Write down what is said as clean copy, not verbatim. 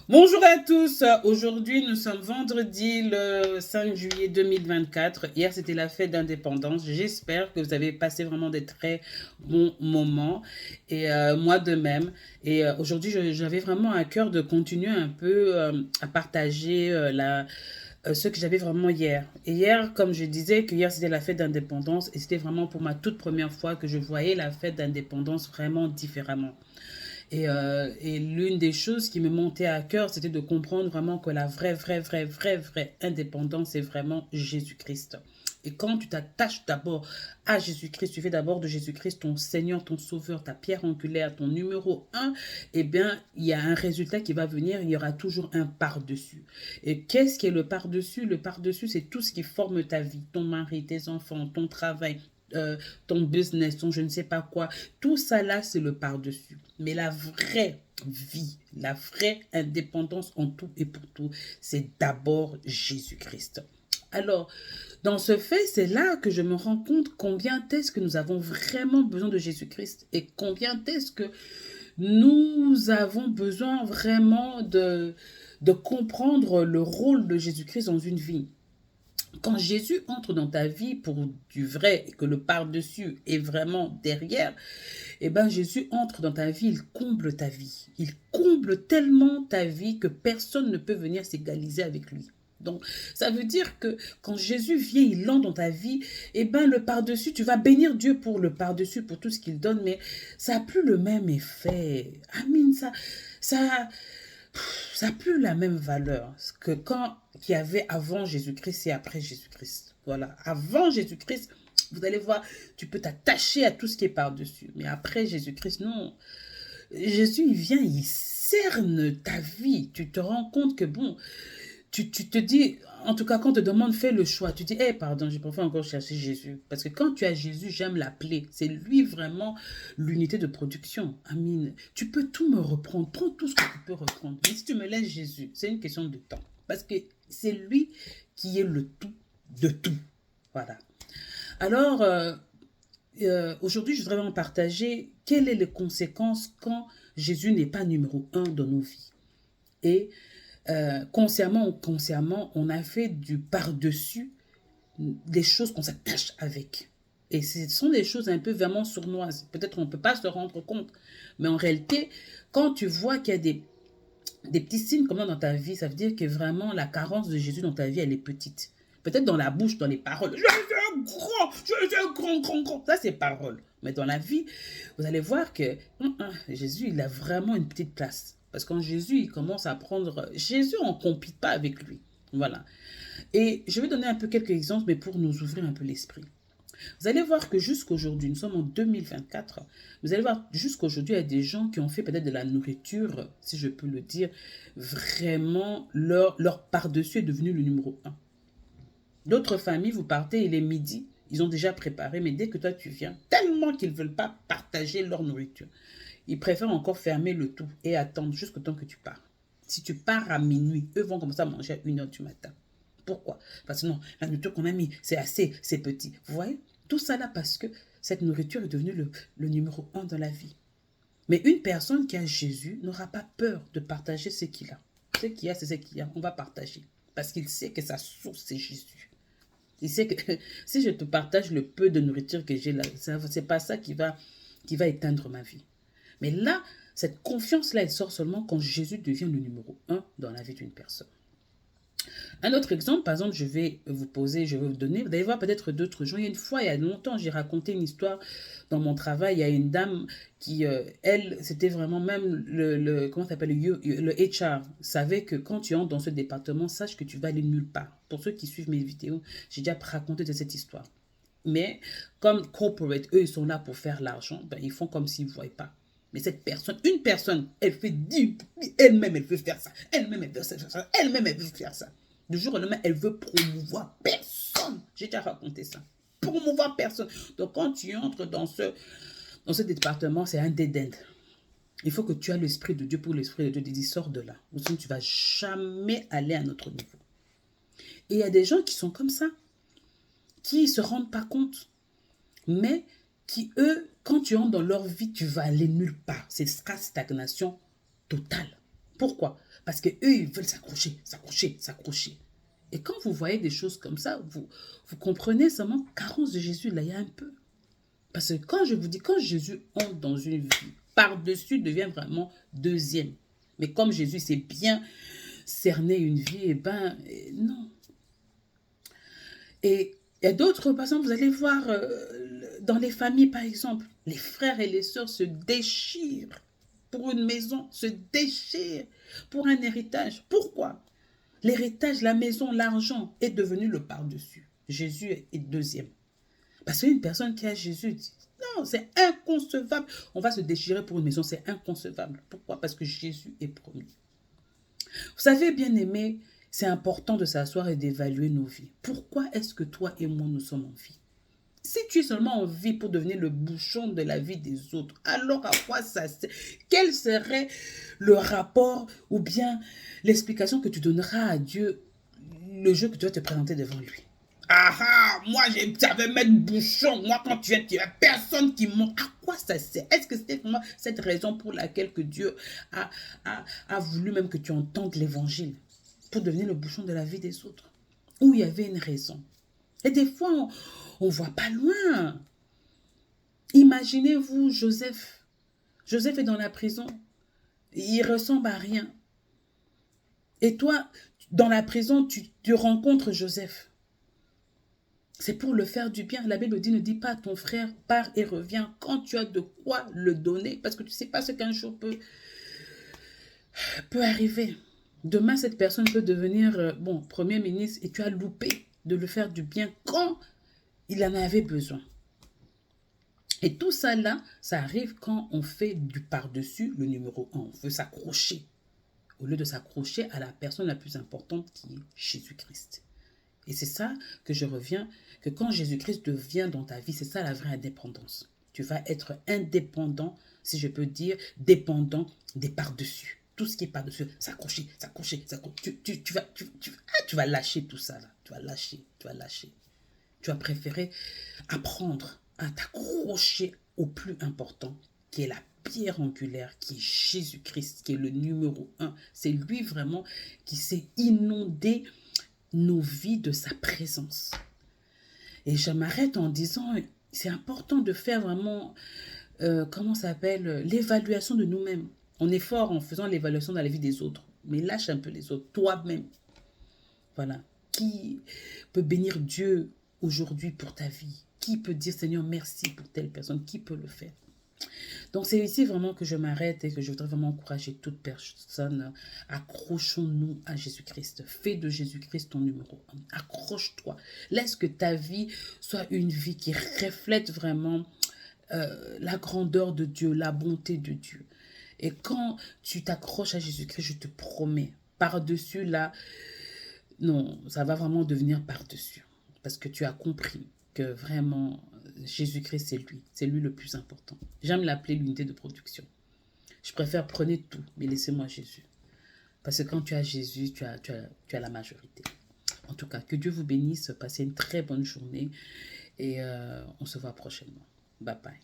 Bonjour à tous, aujourd'hui nous sommes vendredi le 5 juillet 2024. Hier c'était la fête d'indépendance. J'espère que vous avez passé vraiment des très bons moments et moi de même. Et aujourd'hui j'avais vraiment à cœur de continuer un peu à partager ce que j'avais vraiment hier. Et hier, comme je disais, que hier c'était la fête d'indépendance et c'était vraiment pour ma toute première fois que je voyais la fête d'indépendance vraiment différemment. Et l'une des choses qui me montait à cœur, c'était de comprendre vraiment que la vraie indépendance, c'est vraiment Jésus-Christ. Et quand tu t'attaches d'abord à Jésus-Christ, tu fais d'abord de Jésus-Christ ton Seigneur, ton Sauveur, ta pierre angulaire, ton numéro un, eh bien, il y a un résultat qui va venir, il y aura toujours un par-dessus. Et qu'est-ce qui est le par-dessus? Le par-dessus, c'est tout ce qui forme ta vie, ton mari, tes enfants, ton travail, euh, ton business, ton je ne sais pas quoi. Tout ça là, c'est le par-dessus. Mais la vraie vie, la vraie indépendance en tout et pour tout, c'est d'abord Jésus-Christ. Alors, dans ce fait, c'est là que je me rends compte combien est-ce que nous avons vraiment besoin de Jésus-Christ et combien est-ce que nous avons besoin vraiment de comprendre le rôle de Jésus-Christ dans une vie. Quand Jésus entre dans ta vie pour du vrai et que le par-dessus est vraiment derrière, eh ben Jésus entre dans ta vie, il comble ta vie. Il comble tellement ta vie que personne ne peut venir s'égaliser avec lui. Donc, ça veut dire que quand Jésus vient, il entre dans ta vie, eh ben le par-dessus, tu vas bénir Dieu pour le par-dessus, pour tout ce qu'il donne, mais ça n'a plus le même effet. Amen, ça, ça n'a plus la même valeur que quand qu'il y avait avant Jésus-Christ et après Jésus-Christ. Voilà, avant Jésus-Christ, vous allez voir, tu peux t'attacher à tout ce qui est par-dessus. Mais après Jésus-Christ, non. Jésus, il vient, il cerne ta vie. Tu te rends compte que, bon, tu te dis, en tout cas, quand on te demande, fais le choix. Tu dis, eh, pardon, je préfère encore chercher Jésus. Parce que quand tu as Jésus, j'aime l'appeler. C'est lui vraiment l'unité de production. Amine. Tu peux tout me reprendre. Prends tout ce que tu peux reprendre. Mais si tu me laisses Jésus, c'est une question de temps. Parce que c'est lui qui est le tout de tout. Voilà. Alors, aujourd'hui, je voudrais vraiment partager quelles sont les conséquences quand Jésus n'est pas numéro un dans nos vies. Et consciemment ou inconsciemment, on a fait du par-dessus des choses qu'on s'attache avec. Et ce sont des choses un peu vraiment sournoises. Peut-être on ne peut pas se rendre compte. Mais en réalité, quand tu vois qu'il y a des petits signes comme ça dans ta vie, ça veut dire que vraiment la carence de Jésus dans ta vie, elle est petite. Peut-être dans la bouche, dans les paroles. Je suis grand. Ça, c'est paroles. Mais dans la vie, vous allez voir que Jésus, il a vraiment une petite place. Parce que quand Jésus, il commence à prendre... Jésus, on ne compite pas avec lui. Voilà. Et je vais donner un peu quelques exemples, mais pour nous ouvrir un peu l'esprit. Vous allez voir que jusqu'aujourd'hui, nous sommes en 2024, vous allez voir jusqu'aujourd'hui, il y a des gens qui ont fait peut-être de la nourriture, si je peux le dire, vraiment, leur par-dessus est devenu le numéro un. D'autres familles, vous partez, il est midi, ils ont déjà préparé, mais dès que toi tu viens, tellement qu'ils ne veulent pas partager leur nourriture, ils préfèrent encore fermer le tout et attendre jusqu'au temps que tu pars. Si tu pars à minuit, eux vont commencer à manger à 1 h du matin. Pourquoi? Parce que non, la nourriture qu'on a mis, c'est assez, c'est petit. Vous voyez? Tout ça là parce que cette nourriture est devenue le numéro un dans la vie. Mais une personne qui a Jésus n'aura pas peur de partager ce qu'il a. Ce qu'il y a, c'est ce qu'il y a. On va partager. Parce qu'il sait que sa source, c'est Jésus. Il sait que si je te partage le peu de nourriture que j'ai là, ce n'est pas ça qui va éteindre ma vie. Mais là, cette confiance-là, elle sort seulement quand Jésus devient le numéro un dans la vie d'une personne. Un autre exemple, par exemple, je vais vous donner, vous allez voir peut-être d'autres gens. Il y a une fois, il y a longtemps, j'ai raconté une histoire dans mon travail. Il y a une dame qui, elle, c'était vraiment même comment ça s'appelle, le HR, savait que quand tu entres dans ce département, sache que tu vas aller nulle part. Pour ceux qui suivent mes vidéos, j'ai déjà raconté de cette histoire. Mais comme corporate, eux, ils sont là pour faire l'argent, ben, ils font comme s'ils ne voyaient pas. Mais cette personne, une personne, elle fait 10, elle-même, elle veut faire ça. Elle-même, elle veut faire ça. Elle-même, elle veut faire ça. Du jour au lendemain, elle veut promouvoir personne. J'ai déjà raconté ça. Promouvoir personne. Donc, quand tu entres dans ce département, c'est un dead end. Il faut que tu aies l'esprit de Dieu pour l'esprit de Dieu. Il dit, sors de là. Ou sinon, tu ne vas jamais aller à un autre niveau. Et il y a des gens qui sont comme ça, qui ne se rendent pas compte. Mais qui, eux, quand tu entres dans leur vie, tu vas aller nulle part. C'est stagnation totale. Pourquoi? Parce qu'eux, ils veulent s'accrocher, s'accrocher, s'accrocher. Et quand vous voyez des choses comme ça, vous comprenez seulement carence de Jésus, là, il y a un peu. Parce que quand je vous dis, quand Jésus entre dans une vie, par-dessus devient vraiment deuxième. Mais comme Jésus sait bien cerner une vie, eh ben, non. Et il y a d'autres, par exemple, vous allez voir dans les familles, par exemple, les frères et les sœurs se déchirent pour une maison, se déchirent pour un héritage. Pourquoi? L'héritage, la maison, l'argent est devenu le par-dessus. Jésus est deuxième. Parce qu'une personne qui a Jésus dit, non, c'est inconcevable. On va se déchirer pour une maison, c'est inconcevable. Pourquoi? Parce que Jésus est premier. Vous savez, bien aimé, c'est important de s'asseoir et d'évaluer nos vies. Pourquoi est-ce que toi et moi, nous sommes en vie? Si tu es seulement en vie pour devenir le bouchon de la vie des autres, alors à quoi ça sert? Quel serait le rapport ou bien l'explication que tu donneras à Dieu le jour que tu vas te présenter devant lui? Ah ah, moi j'avais mettre bouchon, moi quand tu es personne qui monte. À quoi ça sert? Est-ce que c'était vraiment cette raison pour laquelle que Dieu a voulu même que tu entendes l'évangile? Pour devenir le bouchon de la vie des autres? Ou il y avait une raison? Et des fois, on ne voit pas loin. Imaginez-vous Joseph. Joseph est dans la prison. Il ressemble à rien. Et toi, dans la prison, tu rencontres Joseph. C'est pour le faire du bien. La Bible dit, ne dis pas à ton frère, pars et reviens quand tu as de quoi le donner. Parce que tu ne sais pas ce qu'un jour peut arriver. Demain, cette personne peut devenir, Premier ministre et tu as loupé de le faire du bien quand il en avait besoin. Et tout ça là, ça arrive quand on fait du par-dessus le numéro 1. On veut s'accrocher au lieu de s'accrocher à la personne la plus importante qui est Jésus-Christ. Et c'est ça que je reviens, que quand Jésus-Christ devient dans ta vie, c'est ça la vraie indépendance. Tu vas être indépendant, si je peux dire, dépendant des par-dessus. Tout ce qui est par-dessus, s'accrocher, s'accrocher, s'accrocher. Tu vas lâcher tout ça là. Tu vas lâcher. Tu vas préférer apprendre à t'accrocher au plus important, qui est la pierre angulaire, qui est Jésus-Christ, qui est le numéro 1. C'est lui vraiment qui s'est inondé nos vies de sa présence. Et je m'arrête en disant, c'est important de faire vraiment, l'évaluation de nous-mêmes. On est fort en faisant l'évaluation dans la vie des autres, mais lâche un peu les autres, toi-même. Voilà. Qui peut bénir Dieu aujourd'hui pour ta vie? Qui peut dire, Seigneur, merci pour telle personne? Qui peut le faire? Donc, c'est ici vraiment que je m'arrête et que je voudrais vraiment encourager toute personne. Accrochons-nous à Jésus-Christ. Fais de Jésus-Christ ton numéro 1. Accroche-toi. Laisse que ta vie soit une vie qui reflète vraiment la grandeur de Dieu, la bonté de Dieu. Et quand tu t'accroches à Jésus-Christ, je te promets, par-dessus là, non, ça va vraiment devenir par-dessus. Parce que tu as compris que vraiment, Jésus-Christ, c'est lui le plus important. J'aime l'appeler l'unité de production. Je préfère prenez tout, mais laissez-moi Jésus. Parce que quand tu as Jésus, tu as la majorité. En tout cas, que Dieu vous bénisse, passez une très bonne journée et on se voit prochainement. Bye bye.